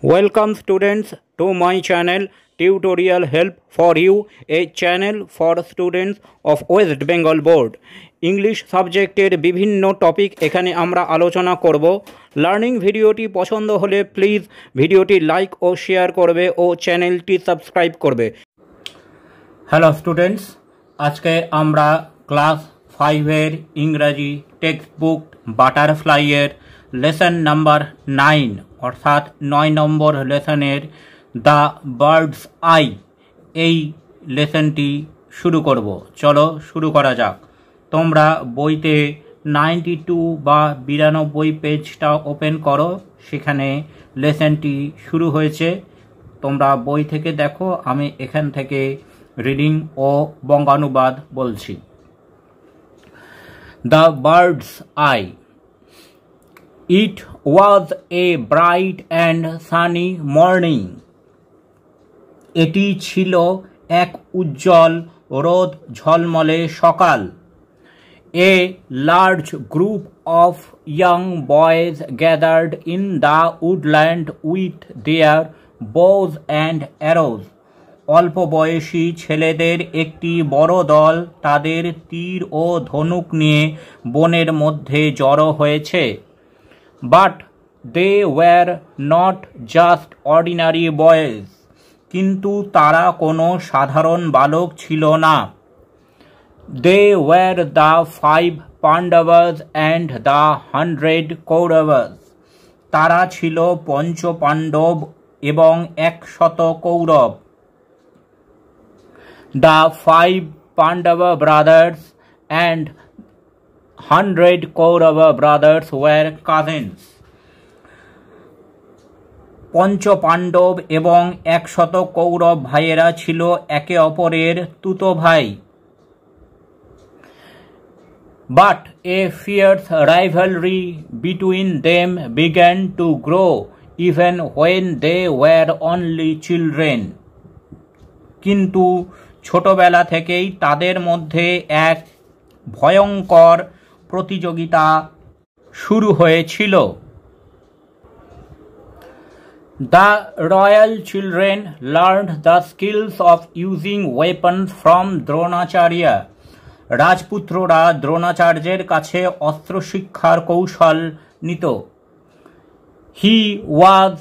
Welcome students to my channel Tutorial Help for You, a channel for students of West Bengal Board. English সাবজেক্টের বিভিন্ন topic এখানে আমরা আলোচনা করব। Learning ভিডিওটি পছন্দ হলে প্লিজ ভিডিওটি লাইক ও শেয়ার করবে ও চ্যানেলটি সাবস্ক্রাইব করবে। হ্যালো স্টুডেন্টস, আজকে আমরা ক্লাস 5-এর ইংরাজি টেক্সট বুক বাটারফ্লাইয়ের লেসন নাম্বার 9 অর্থাৎ 9 নম্বর লেসনের দ্য বার্ডস আই এই লেসনটি শুরু করব। চলো শুরু করা যাক। তোমরা বইতে 92 বা 92 পেজটা ওপেন করো, সেখানে লেসনটি শুরু হয়েছে। তোমরা বই থেকে দেখো, আমি এখান থেকে রিডিং ও বঙ্গানুবাদ বলছি। The birds I. It was a bright and sunny morning. এটি ছিল এক উজ্জ্বল রোদ ঝলমলে সকাল। A large group of young boys gathered in the woodland with their bows and arrows. অল্প বয়সী ছেলেদের একটি বড় দল তাদের তীর ও ধনুক নিয়ে বনের মধ্যে জড়ো হয়েছে। But they were not just ordinary boys. কিন্তু তারা কোনো সাধারণ বালক ছিল না। They were the 5 Pandavas and the 100 Kauravas. তারা ছিল পঞ্চ পাণ্ডব এবং 100 Kaurava. The 5 Pandava brothers and 100 Kaurava brothers were cousins. পঞ্চ পাণ্ডব এবং 100 কৌরব ভাইয়েরা ছিল একে অপরের তুতো ভাই। But a fierce rivalry between them began to grow even when they were only children. কিন্তু ছোটবেলা থেকেই তাদের মধ্যে এক ভয়ঙ্কর প্রতিযোগিতা শুরু হয়েছিল। The royal children learned the skills of using weapons from Dronacharya. রাজপুত্ররা দ্রোণাচার্যের কাছে অস্ত্র শিক্ষার কৌশল নিত। He was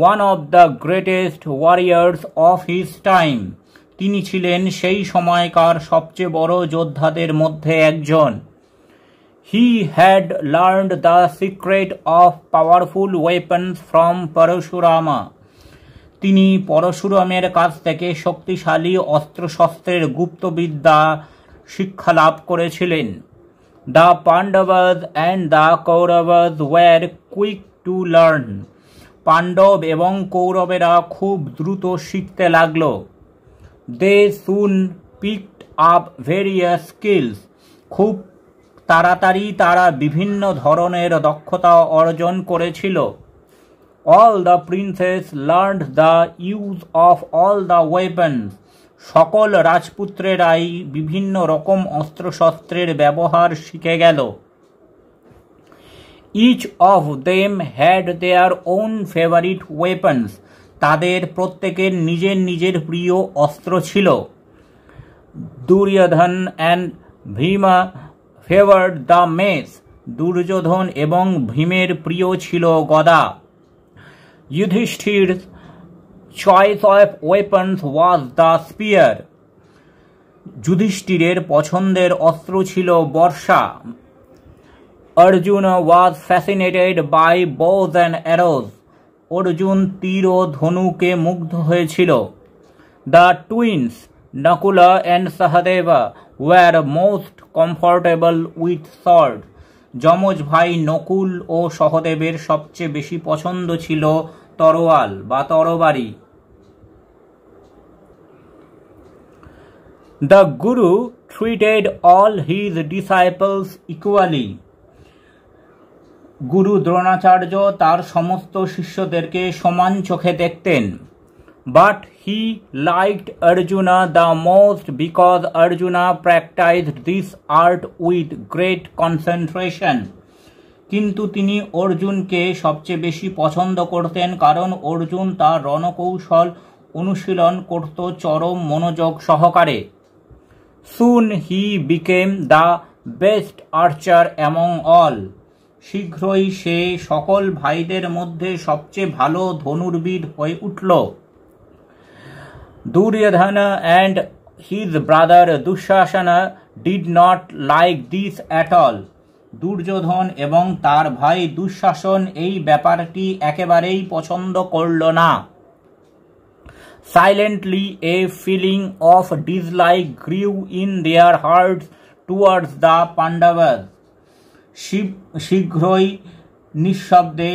one of the greatest warriors of his time. তিনি ছিলেন সেই সময়কার সবচেয়ে বড় যোদ্ধাদের মধ্যে একজন। He had learned the secret of powerful weapons from Parashurama. তিনি পরশুরামের কাছ থেকে শক্তিশালী অস্ত্রশস্ত্রের গুপ্তবিদ্যা শিক্ষা লাভ করেছিলেন। The Pandavas and the Kauravas were quick to learn. Pandava এবং কৌরবেরা খুব দ্রুত শিখতে লাগল। They soon picked up various skills. খুব তাড়াতাড়ি তারা বিভিন্ন ধরনের দক্ষতা অর্জন করেছিল। All the princes learned the use of all the weapons. সকল রাজপুত্রেরাই বিভিন্ন রকম অস্ত্রশস্ত্রের ব্যবহার শিখে গেল। Each of them had their own favorite weapons. তাদের প্রত্যেকের নিজের নিজের প্রিয় অস্ত্র ছিল। Duryodhan and Bhima favored the mace. Duryodhan এবং ভীমের প্রিয় ছিল গদা। Yudhishthir's choice of weapons was the spear. যুধিষ্ঠিরের পছন্দের অস্ত্র ছিল বর্ষা। Arjuna was fascinated by bows and arrows. Arjun তীর ও ধনুকে মুগ্ধ হয়েছিল। The twins Nakula and Sahadeva were most comfortable with swords. যমজ ভাই নকুল ও সহদেবের সবচেয়ে বেশি পছন্দ ছিল তরোয়াল বা তরবারি। The Guru treated all his disciples equally. গুরু দ্রোণাচার্য তার সমস্ত শিষ্যদেরকে সমান চোখে দেখতেন। But he liked Arjuna the most because Arjuna practiced this art with great concentration. কিন্তু তিনি অর্জুনকে সবচেয়ে বেশি পছন্দ করতেন, কারণ অর্জুন তার রণকৌশল অনুশীলন করত চরম মনোযোগ সহকারে। Soon he became the best archer among all. শীঘ্রই সে সকল ভাইদের মধ্যে সবচেয়ে ভালো ধনুর্বিদ হয়ে উঠল। Duryodhana and his brother Dushasana did not like this at all. Duryodhan এবং তার ভাই দুঃশাসন এই ব্যাপারটি একেবারেই পছন্দ করল না। Silently a feeling of dislike grew in their hearts towards the Pandavas. শীঘ্রই নিঃশব্দে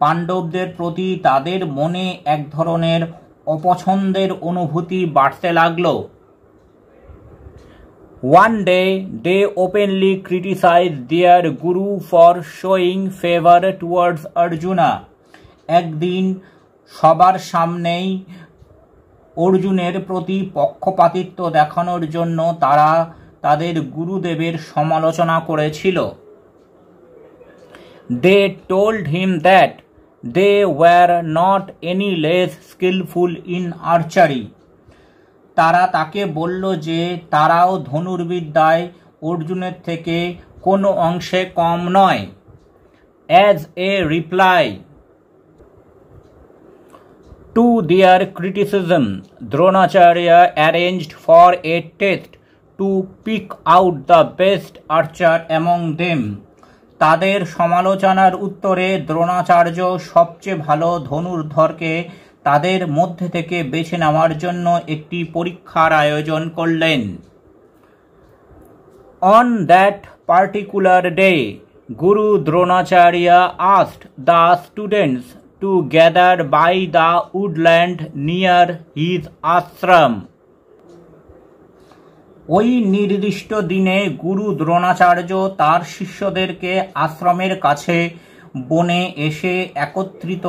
পাণ্ডবদের প্রতি তাদের মনে এক ধরনের অপছন্দের অনুভূতি বাড়তে লাগল। One day they openly criticized their guru for showing favor towards Arjuna. একদিন সবার সামনেই অর্জুনের প্রতি পক্ষপাতিত্ব দেখানোর জন্য তারা তাদের গুরুদেবের সমালোচনা করেছিল। They told him that they were not any less skillful in archery. তারা তাকে বলল যে তারাও ধনুর্বিদ্যায় অর্জুনের থেকে কোনো অংশে কম নয়। As a reply to their criticism, Dronacharya arranged for a test to pick out the best archer among them. তাদের সমালোচনার উত্তরে দ্রোণাচার্য সবচেয়ে ভালো ধনুর্ধরকে তাদের মধ্যে থেকে বেছে নেওয়ার জন্য একটি পরীক্ষার আয়োজন করলেন। On that particular day, Guru Dronacharya asked the students to gather by the woodland near his ashram. ওই নির্দিষ্ট দিনে গুরু দ্রোণাচার্য তার শিষ্যদেরকে আশ্রমের কাছে বনে এসে একত্রিত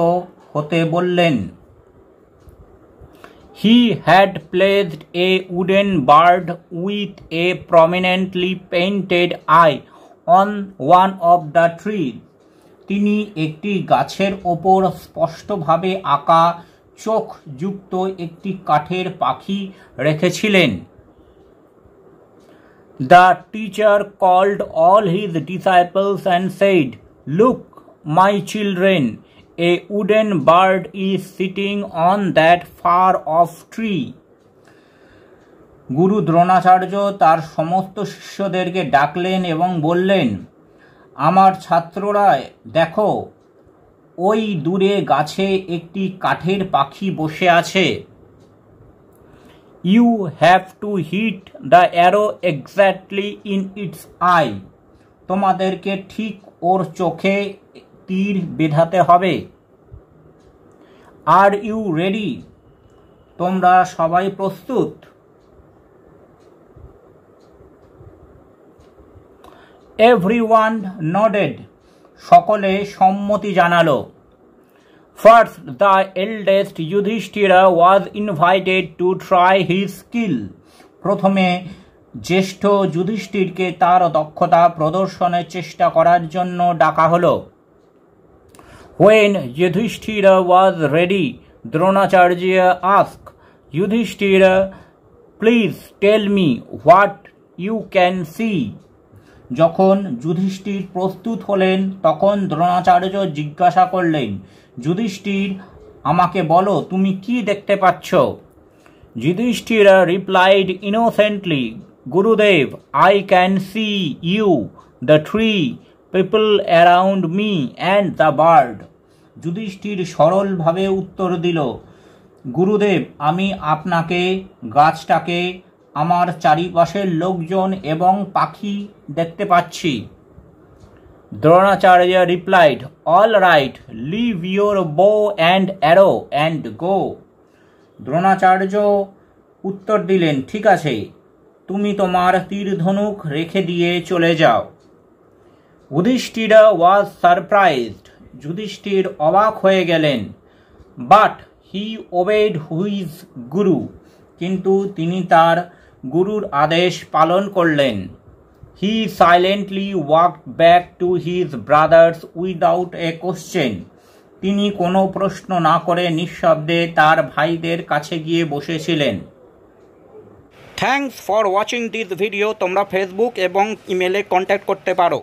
হতে বললেন। He had placed a wooden bird with a prominently painted eye on one of the trees. তিনি একটি গাছের ওপর স্পষ্টভাবে আঁকা চোখ যুক্ত একটি কাঠের পাখি রেখেছিলেন। The teacher called all his disciples and said, "Look, my children, a wooden bird is sitting on that far off tree." গুরু দ্রোণাচার্য তার সমস্ত শিষ্যদেরকে ডাকলেন এবং বললেন, আমার ছাত্ররা দেখো, ওই দূরে গাছে একটি কাঠের পাখি বসে আছে। You have to hit the arrow exactly in its eye. তোমাদেরকে ঠিক ওর চোখে তীর বেঁধাতে হবে। Are you ready? তোমরা সবাই প্রস্তুত? Everyone nodded. সকলে সম্মতি জানালো। First, the eldest Yudhishthira was invited to try his skill. প্রথমে জ্যেষ্ঠ যুধিষ্ঠিরকে তার দক্ষতা প্রদর্শনের চেষ্টা করার জন্য ডাকা হলো। When Yudhishthira was ready, Dronacharya asked, Yudhishthira, please tell me what you can see. যখন যুধিষ্ঠির প্রস্তুত হলেন তখন দ্রোণাচার্য জিজ্ঞাসা করলেন, যুধিষ্ঠির, আমাকে বলো তুমি কি দেখতে পাচ্ছ? Yudhishthira replied innocently, Gurudev, I can see you, the tree, people around me and the bird. Yudhishthir সরলভাবে উত্তর দিল, গুরুদেব, আমি আপনাকে, গাছটাকে, আমার চারিপাশের লোকজন এবং পাখি দেখতে পাচ্ছি। Dronacharya replied, all right, leave your bow and arrow and go. Dronacharya উত্তর দিলেন, ঠিক আছে, তুমি তোমার তীর ধনুক রেখে দিয়ে চলে যাও। Yudhishthira was surprised. যুধিষ্ঠির অবাক হয়ে গেলেন। But he obeyed his guru. কিন্তু তিনি তার গুরুর আদেশ পালন করলেন। He silently walked back to his brothers without a question. তিনি কোনো প্রশ্ন না করে নিঃশব্দে তার ভাইদের কাছে গিয়ে বসেছিলেন। Thanks for watching this video. তোমরা ফেসবুক এবং ইমেলে কন্ট্যাক্ট করতে পারো।